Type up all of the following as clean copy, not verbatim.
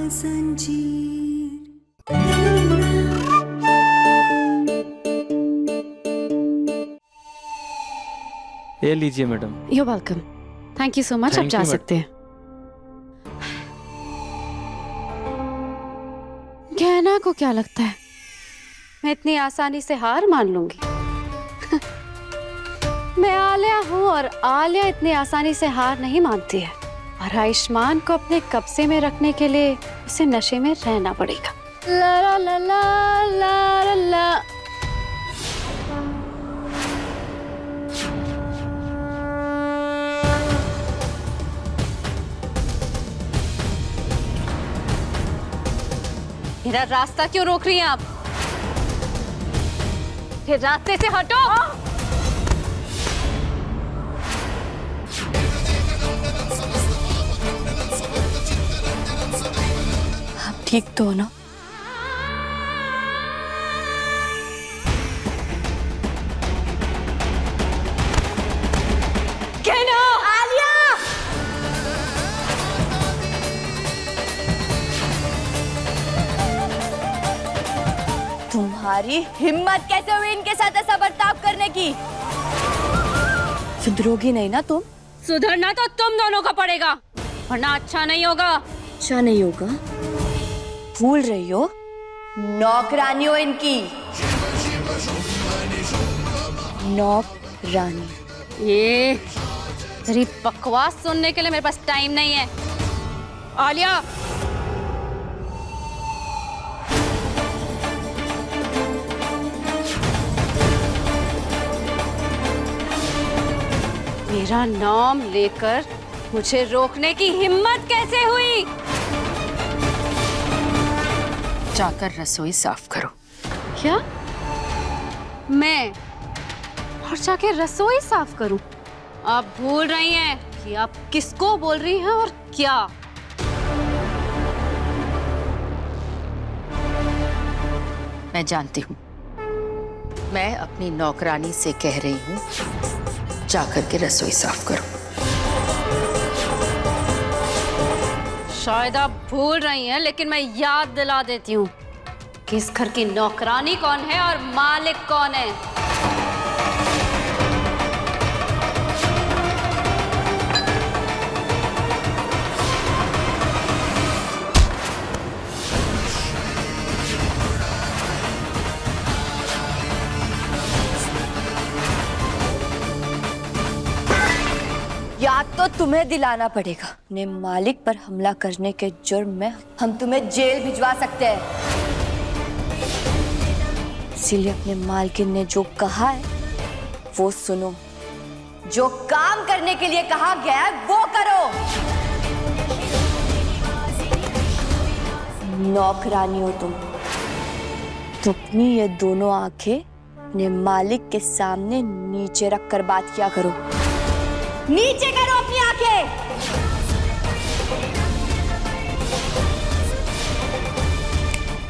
ये लीजिए madam. You welcome. Thank you so much. आप Thank जा you, सकते हैं। कहना को क्या लगता है मैं इतनी आसानी से हार मान लूंगी? मैं आलिया हूँ और आलिया इतनी आसानी से हार नहीं मानती है। और आयुष्मान को अपने कब्जे में रखने के लिए उसे नशे में रहना पड़ेगा। ला ला ला ला ला ला ला। मेरा रास्ता क्यों रोक रही हैं आप? फिर रास्ते से हटो। आप ठीक तो हो ना? कहना आलिया। तुम्हारी हिम्मत कैसे हुई इनके साथ ऐसा बर्ताव करने की? सुधरोगी नहीं ना तुम? सुधरना तो तुम दोनों का पड़ेगा, वरना अच्छा नहीं होगा। अच्छा नहीं होगा? भूल रही हो नौकरानी हो इनकी। नौकरानी। ये तेरी बकवास सुनने के लिए मेरे पास टाइम नहीं है। आलिया, मेरा नाम लेकर मुझे रोकने की हिम्मत कैसे हुई? जाकर रसोई साफ करो। क्या? मैं और जाके रसोई साफ करूं? आप भूल रही हैं कि आप किसको बोल रही हैं और क्या? मैं जानती हूँ। मैं अपनी नौकरानी से कह रही हूँ जाकर के रसोई साफ करो। शायद आप भूल रही हैं, लेकिन मैं याद दिला देती हूँ कि इस घर की नौकरानी कौन है और मालिक कौन है। याद तो तुम्हें दिलाना पड़ेगा। अपने मालिक पर हमला करने के जुर्म में हम तुम्हें जेल भिजवा सकते हैं। इसीलिए अपने मालकिन ने जो कहा है वो सुनो। जो काम करने के लिए कहा गया है वो करो। नौकरानी हो तुम, तो अपनी ये दोनों आंखें अपने मालिक के सामने नीचे रख कर बात किया करो। नीचे करो अपनी आंखें।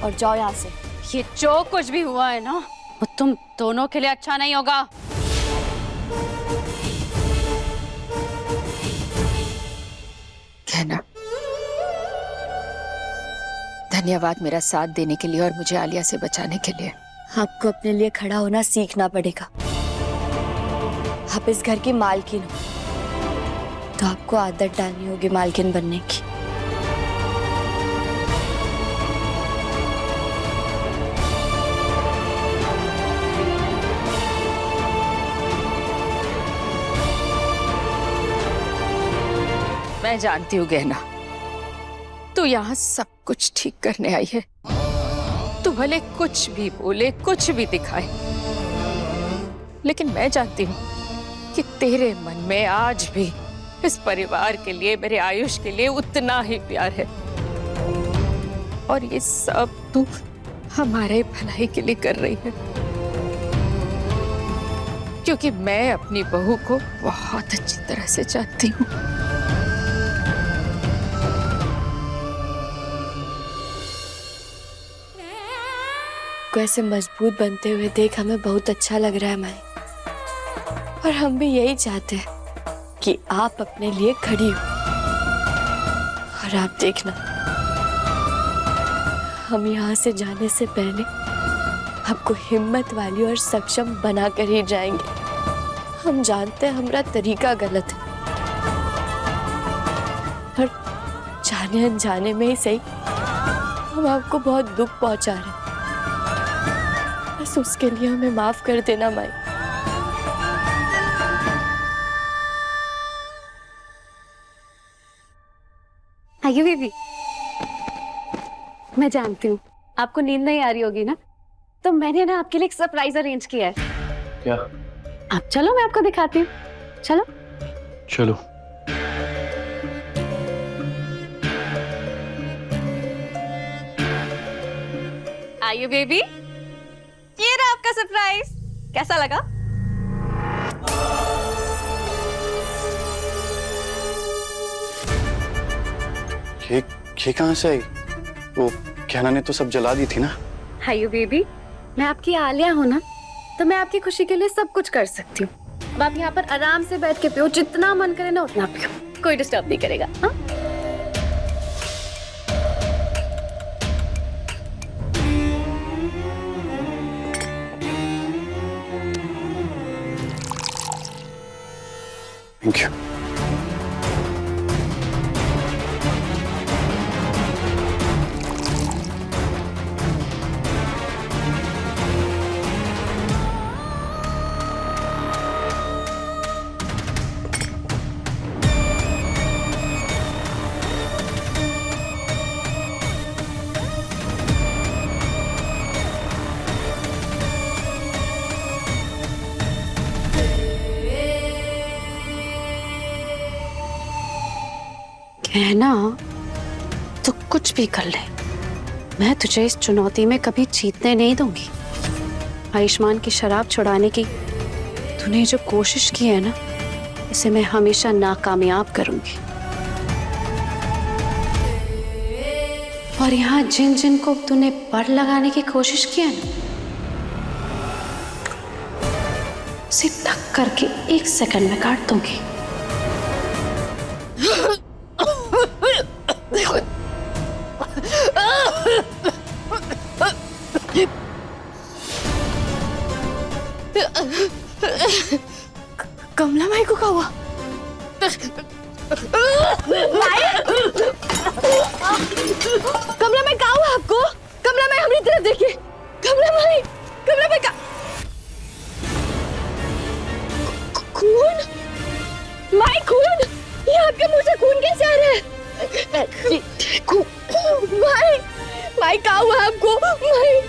और जाओ यहाँ से। ये जो कुछ भी हुआ है ना, वो तुम दोनों के लिए अच्छा नहीं होगा। कहना धन्यवाद मेरा साथ देने के लिए और मुझे आलिया से बचाने के लिए। आपको अपने लिए खड़ा होना सीखना पड़ेगा। आप इस घर की मालकिन हो, तो आपको आदत डालनी होगी मालकिन बनने की। मैं जानती हूँ गहना, तू यहाँ सब कुछ ठीक करने आई है। तू भले कुछ भी बोले, कुछ भी दिखाए, लेकिन मैं जानती हूँ कि तेरे मन में आज भी इस परिवार के लिए, मेरे आयुष के लिए उतना ही प्यार है। और ये सब तू हमारे भलाई के लिए कर रही है, क्योंकि मैं अपनी बहू को बहुत अच्छी तरह से जानती हूँ। को ऐसे मजबूत बनते हुए देख हमें बहुत अच्छा लग रहा है माई। और हम भी यही चाहते हैं कि आप अपने लिए खड़ी हो। और आप देखना, हम यहाँ से जाने से पहले आपको हिम्मत वाली और सक्षम बना कर ही जाएंगे। हम जानते हैं हमारा तरीका गलत है, पर जाने अनजाने में ही सही हम आपको बहुत दुख पहुंचा रहे हैं। बस उसके लिए हमें माफ कर देना माई। आइए बेबी। मैं जानती हूँ आपको नींद नहीं आ रही होगी ना, तो मैंने ना आपके लिए एक सरप्राइज अरेंज किया है। क्या? आप चलो, मैं आपको दिखाती हूँ। चलो चलो। आइए बेबी, ये रहा आपका सरप्राइज। कैसा लगा? ये कहाँ से आई? वो कहना ने तो सब जला दी थी ना। आइए बेबी, मैं आपकी आलिया हूँ ना, तो मैं आपकी खुशी के लिए सब कुछ कर सकती हूँ। अब आप यहाँ पर आराम से बैठ के पियो, जितना मन करे ना उतना पियो, कोई डिस्टर्ब नहीं करेगा। हाँ? Thank you. कहना तो कुछ भी कर ले, मैं तुझे इस चुनौती में कभी जीतने नहीं दूंगी। आयुष्मान की शराब छुड़ाने की तूने जो कोशिश की है ना, इसे मैं हमेशा नाकामयाब करूंगी। और यहाँ जिन जिन को तूने पड़ लगाने की कोशिश की है ना, उसे ढक करके 1 सेकंड में काट दूंगी। कमला माई को क्या हुआ? कमला माई क्या हुआ आपको? कमला माई हमारी तरफ देखिए। कमला माई का खून? माई खून? ये आपके मुंह से खून कैसे आ रहा है? माई क्या हुआ आपको? माई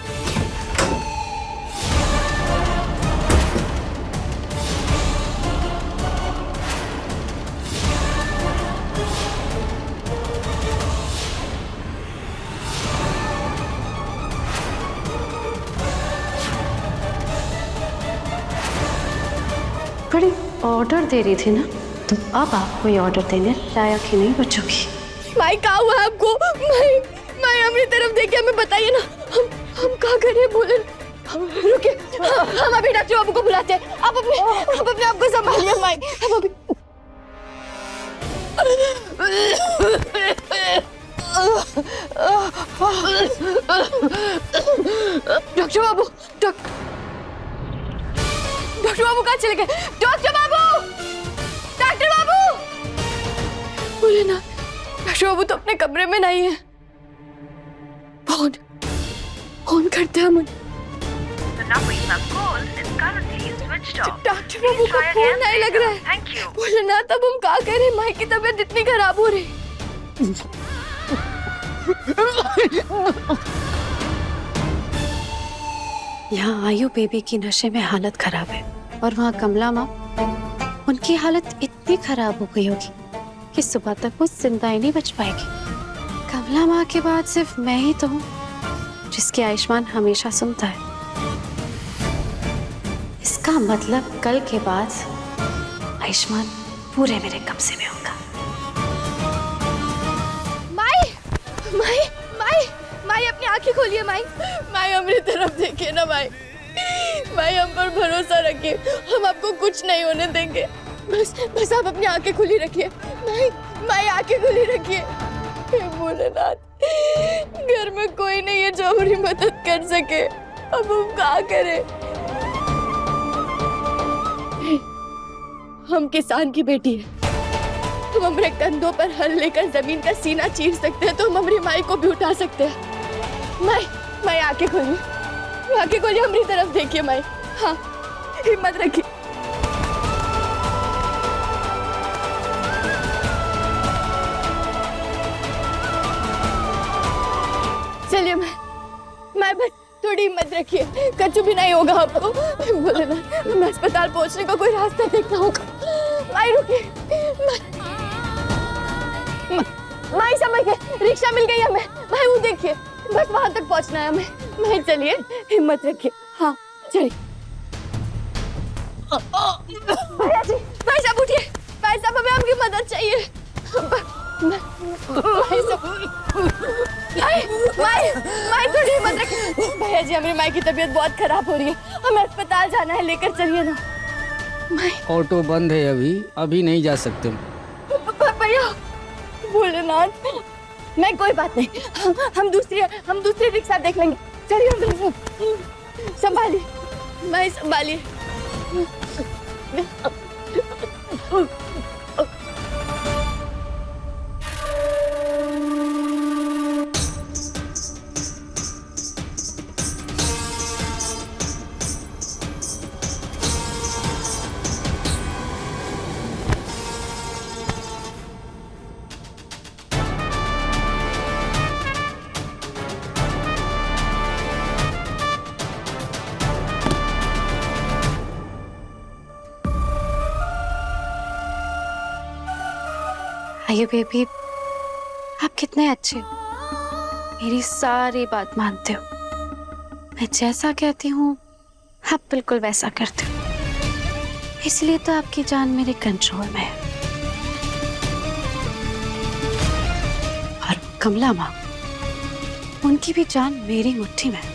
बड़ी ऑर्डर दे रही थी ना, तो अब आप कोई ऑर्डर देने लायक ही नहीं बचोगी। माई क्या हुआ आपको? माई हमारी तरफ देखिए, हमें बताइए ना, हम क्या करें? बोले रुकिए, हम अभी डॉक्टर बाबू को बुलाते हैं। आप अपने आप को संभालिए माई। हम अभी डॉक्टर बाबू, डॉक्टर बाबू कहाँ चले गए? डॉक्टर बाबू, डॉक्टर बाबू! बोले ना, डॉक्टर बाबू तो अपने कमरे में नहीं है। फोन करते हैं हम। डॉक्टर बाबू का फोन नहीं लग रहा है। बोले ना, तब हम क्या करें? माई की तबीयत इतनी खराब हो रही। यहाँ आयु बेबी की नशे में हालत खराब है, और वहाँ कमला माँ, उनकी हालत इतनी खराब हो गई होगी कि सुबह तक वो जिंदा ही नहीं बच पाएगी। कमला माँ के बाद सिर्फ मैं ही तो हूँ जिसकी आयुष्मान हमेशा सुनता है। इसका मतलब कल के बाद आयुष्मान पूरे मेरे कब्जे में होगा। माई अपनी आंखें खोलिए। माई हमारी तरफ देखिए ना। माई हम पर भरोसा रखिए, हम आपको कुछ नहीं होने देंगे। बस आप अपनी आंखें खुली रखिए। माई आंखें खुली रखिए। हे भोलेनाथ, घर में कोई नहीं है जो हमारी मदद कर सके। अब हम क्या करें? हम किसान की बेटी है, हम हमारे कंधों पर हल लेकर जमीन का सीना चीर सकते हैं, तो हम हमारी माई को भी उठा सकते हैं। माई आंखें खोलिए, हमारी तरफ देखिए माई। हाँ, हिम्मत रखिए। चलिए मैं बस थोड़ी हिम्मत रखिए, कछु भी नहीं होगा आपको। बोले ना, मैं अस्पताल पहुंचने का कोई रास्ता देखना होगा। माई रुकिए, माई समझ गए, रिक्शा मिल गई हमें। माई वो देखिए, बस वहां तक पहुंचना है हमें। माई चलिए, हिम्मत रखिए। हाँ चलिए। भैया जी, भाई साहब उठिए, भाई साहब हमें आपकी मदद चाहिए। भाई थोड़ी हिम्मत रखिए। भैया जी, हमारी माई की तबीयत बहुत खराब हो रही है, हमें अस्पताल जाना है, लेकर चलिए ना। ऑटो बंद है, अभी नहीं जा सकते। भैया, भोलेनाथ, मैं कोई बात नहीं, हम दूसरी रिक्शा देख लेंगे। चलिए, संभालिए, मैं संभालिए। आइए बेबी, आप कितने अच्छे हो, मेरी सारी बात मानते हो। मैं जैसा कहती हूँ आप बिल्कुल वैसा करते हो, इसलिए तो आपकी जान मेरे कंट्रोल में है। और कमला माँ, उनकी भी जान मेरी मुट्ठी में है।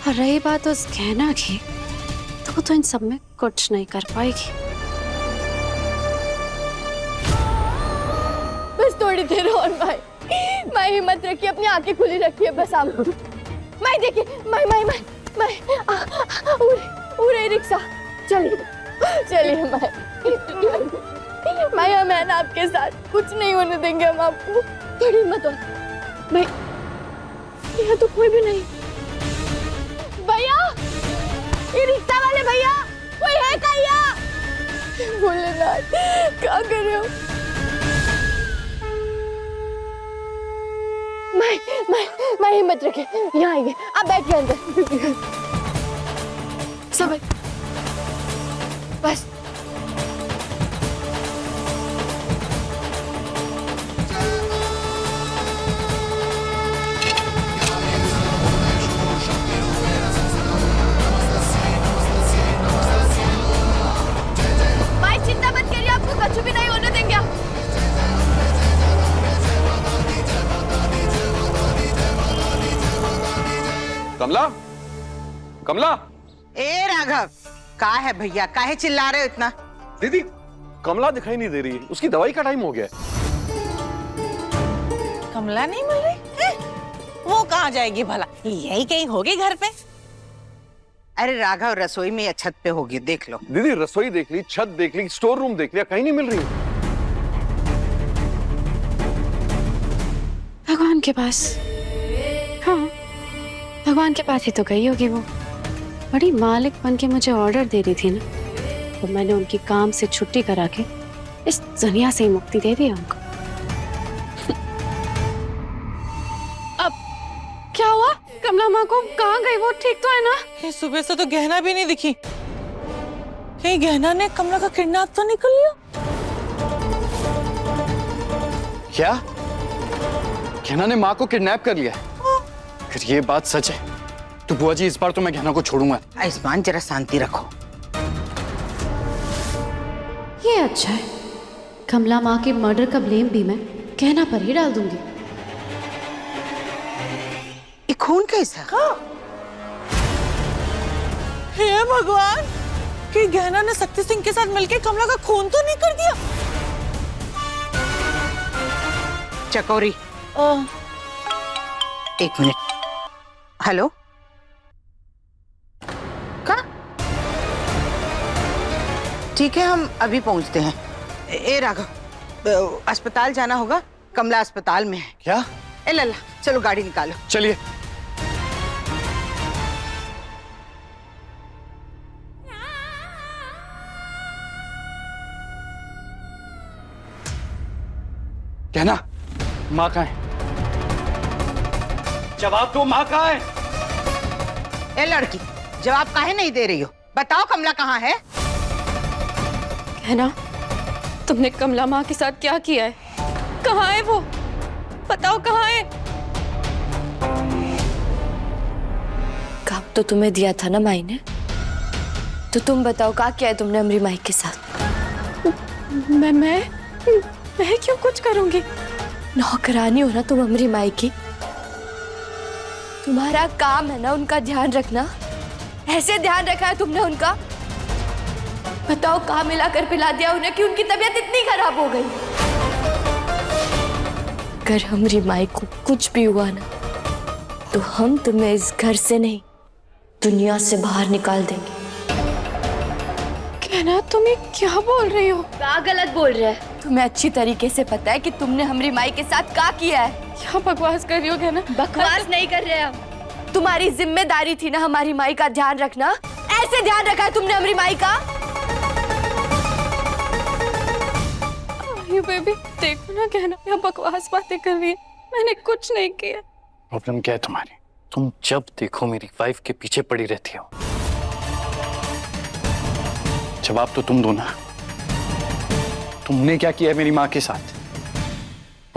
और रही बात उस गहना की, तो वो तो इन सब में कुछ नहीं कर पाएगी। थोड़ी देर और माई हिम्मत रखिए, अपनी आंखें खुली रखिए, बस आप। माई देखिए, माई उरे रिक्शा। चलिए माई, हम है ना आपके साथ, कुछ नहीं होने देंगे हम आपको। थोड़ी हिम्मत और। माई, यहाँ तो कोई भी नहीं। भैया, ये रिक्शा वाले भैया, कोई है क्या यहाँ? भोलेनाथ, क्या कर रहे हो? मैं हिम्मत रखे, यहाँ आइए, आप बैठिए अंदर। सब बस। माई चिंता मत करिए, आपको कछु भी नहीं होने देंगे। कमला। ए राघव, का है भैया, काहे चिल्ला रहे हो इतना? दीदी, कमला दिखाई नहीं दे रही है, उसकी दवाई का टाइम हो गया है। कमला नहीं मिल रही है? वो कहाँ जाएगी भला? यही कहीं होगी घर पे। अरे राघव, रसोई में या छत पे होगी, देख लो। दीदी, रसोई देख ली, छत देख ली, स्टोर रूम देख लिया, कहीं नहीं मिल रही। भगवान के पास। हाँ, भगवान के पास ही तो गई होगी वो। बड़ी मालिक बन के मुझे ऑर्डर दे रही थी ना, तो मैंने उनकी काम से छुट्टी करा के इस दुनिया से ही मुक्ति दे दी उनको। अब क्या हुआ? कमला माँ को कहाँ गई? वो ठीक तो है ना? सुबह से तो गहना भी नहीं दिखी। कहीं गहना ने कमला का किडनैप तो नहीं कर लिया? क्या? गहना ने माँ को किडनैप कर लिया? अगर ये बात सच है तो बुआ जी, इस बार तो मैं गहना को छोड़ूंगा। आयुष्मान, जरा शांति रखो। ये अच्छा है, कमला माँ के मर्डर का ब्लेम भी मैं कहना पर ही डाल दूंगी। ये खून कैसा? हे भगवान, कि गहना ने शक्ति सिंह के साथ मिलकर कमला का खून तो नहीं कर दिया? चकोरी, एक मिनट। हेलो, कहाँ? ठीक है, हम अभी पहुंचते हैं। ए राघव, अस्पताल जाना होगा, कमला अस्पताल में है। क्या? ए लल्ला, चलो गाड़ी निकालो। चलिए। कहना, माँ कहाँ है? जवाब दो, माँ कहाँ है? ए लड़की, जवाब काहे नहीं दे रही हो? बताओ कमला कहाँ है? कहना, तुमने कमला माँ के साथ क्या किया है? कहाँ है वो? बताओ कहाँ है? काम तो तुम्हें दिया था ना माई ने, तो तुम बताओ क्या किया है तुमने अमरी माई के साथ? मैं क्यों कुछ करूंगी? नौकरानी हो ना तुम अमरी माई की, तुम्हारा काम है ना उनका ध्यान रखना। ऐसे ध्यान रखा है तुमने उनका? बताओ कहाँ मिला कर पिला दिया उन्हें कि उनकी तबीयत इतनी खराब हो गई? अगर अमरी माई को कुछ भी हुआ ना, तो हम तुम्हें इस घर से नहीं दुनिया से बाहर निकाल देंगे। कहना, तुम ये क्या बोल रही हो? क्या गलत बोल रहे हैं? तुम्हें अच्छी तरीके से पता है कि तुमने हमारी माई के साथ क्या किया है। क्या बकवास कर रही हो कहना? बकवास नहीं कर रहे हम। तुम्हारी जिम्मेदारी थी ना हमारी माई का ध्यान रखना। ऐसे ध्यान रखा है तुमने हमारी माई का? ये बेबी देखो ना, कहना क्या बकवास बातें कर रही है। मैंने कुछ नहीं किया। प्रॉब्लम क्या है तुम्हारी? तुम जब देखो मेरी वाइफ के पीछे पड़ी रहती हो। जवाब तो तुम दो ना, तुमने क्या किया है मेरी माँ के साथ?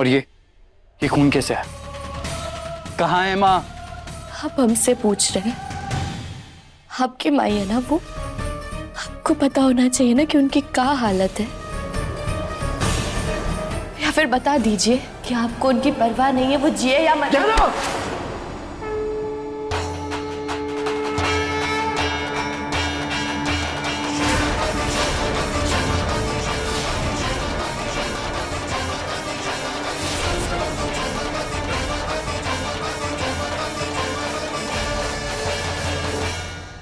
और ये खून कैसे है? कहाँ है माँ? आप हमसे पूछ रहे हैं? आपकी माई है ना वो, आपको पता होना चाहिए ना कि उनकी क्या हालत है। या फिर बता दीजिए कि आपको उनकी परवाह नहीं है, वो जिए या मरे।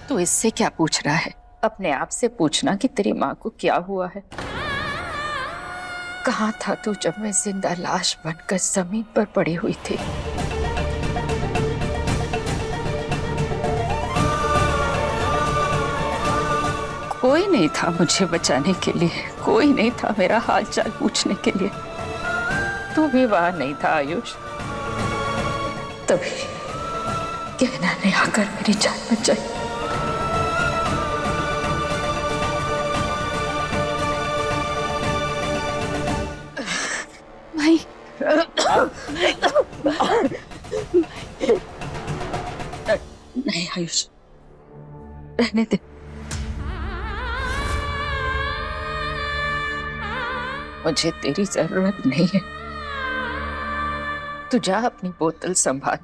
तो इससे क्या पूछ रहा है? अपने आप से पूछना कि तेरी माँ को क्या हुआ है। कहाँ था तू जब मैं जिंदा लाश बनकर जमीन पर पड़ी हुई थी? कोई नहीं था मुझे बचाने के लिए, कोई नहीं था मेरा हालचाल पूछने के लिए। तू भी वहां नहीं था आयुष। तभी कहना ने आकर मेरी जान बचाई। भाई, नहीं आयुष, रहने दे। मुझे तेरी जरूरत नहीं है। तू जा अपनी बोतल संभाल,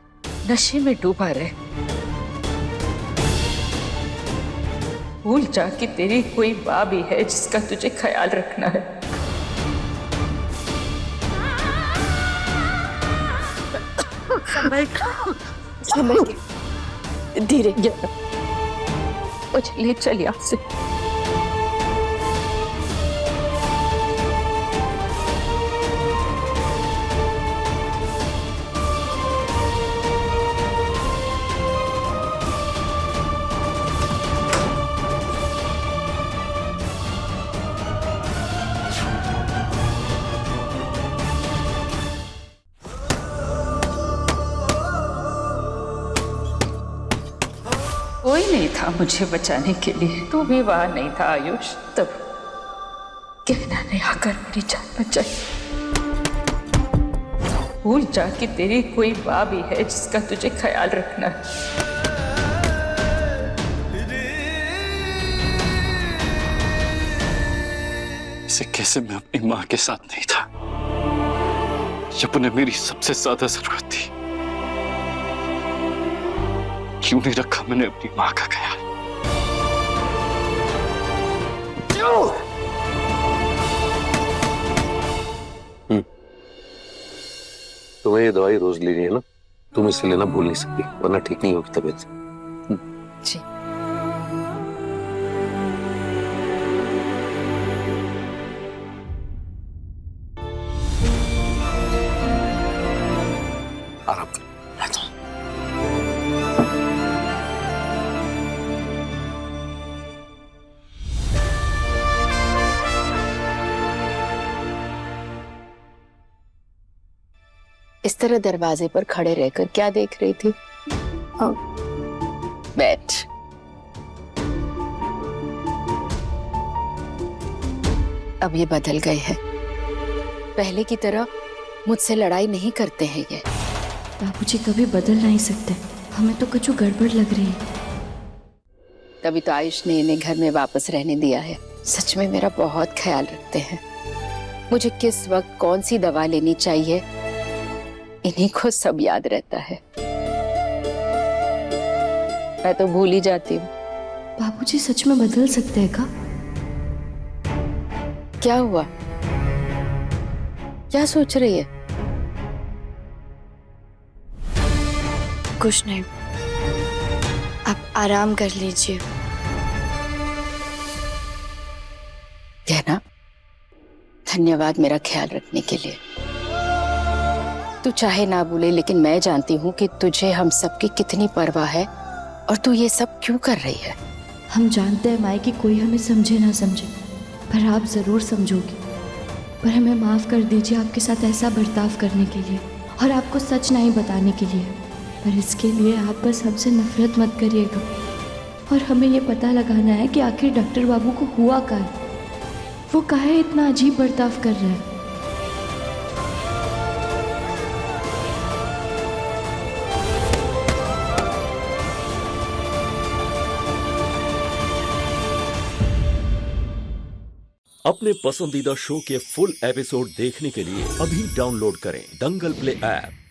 नशे में डूबा रहे। भूल जा कि तेरी कोई माँ भी है जिसका तुझे ख्याल रखना है। संभल के, धीरे। मुझे ले चल यहाँ से। कोई नहीं था मुझे बचाने के लिए, तू भी वहां नहीं था आयुष। तब कहना ने आकर मेरी जान बचाई। भूल जा कि तेरी कोई माँ भी है जिसका तुझे ख्याल रखना है। इसे कैसे मैं अपनी माँ के साथ नहीं था जब उन्हें मेरी सबसे ज्यादा जरूरत थी? क्यों नहीं रखा मैंने अपनी माँ का ख्याल? तुम्हें ये दवाई रोज लेनी है ना, तुम इसे लेना भूल नहीं सकती, वरना ठीक नहीं होगी तबीयत। जी। आराम कर। इस तरह दरवाजे पर खड़े रहकर क्या देख रही थी? बैठ। अब ये बदल गए हैं, पहले की तरह मुझसे लड़ाई नहीं करते हैं ये। बाबूजी कभी बदल नहीं सकते, हमें तो कुछ गड़बड़ लग रही है। तभी तो आयुष ने इन्हें घर में वापस रहने दिया है। सच में मेरा बहुत ख्याल रखते हैं। मुझे किस वक्त कौन सी दवा लेनी चाहिए, इन्हीं को सब याद रहता है। मैं तो भूल ही जाती हूँ। बाबूजी सच में बदल सकते हैं का? क्या हुआ? क्या सोच रही है? कुछ नहीं, आप आराम कर लीजिए। कहना धन्यवाद मेरा ख्याल रखने के लिए। तू चाहे ना बोले, लेकिन मैं जानती हूँ कि तुझे हम सबकी कितनी परवाह है और तू ये सब क्यों कर रही है। हम जानते हैं माई कि कोई हमें समझे ना समझे, पर आप जरूर समझोगी। पर हमें माफ कर दीजिए आपके साथ ऐसा बर्ताव करने के लिए और आपको सच नहीं बताने के लिए। पर इसके लिए आप बस हमसे नफरत मत करिएगा। और हमें ये पता लगाना है कि आखिर डॉक्टर बाबू को हुआ क्या है, वो काहे इतना अजीब बर्ताव कर रहे हैं। अपने पसंदीदा शो के फुल एपिसोड देखने के लिए अभी डाउनलोड करें दंगल प्ले ऐप।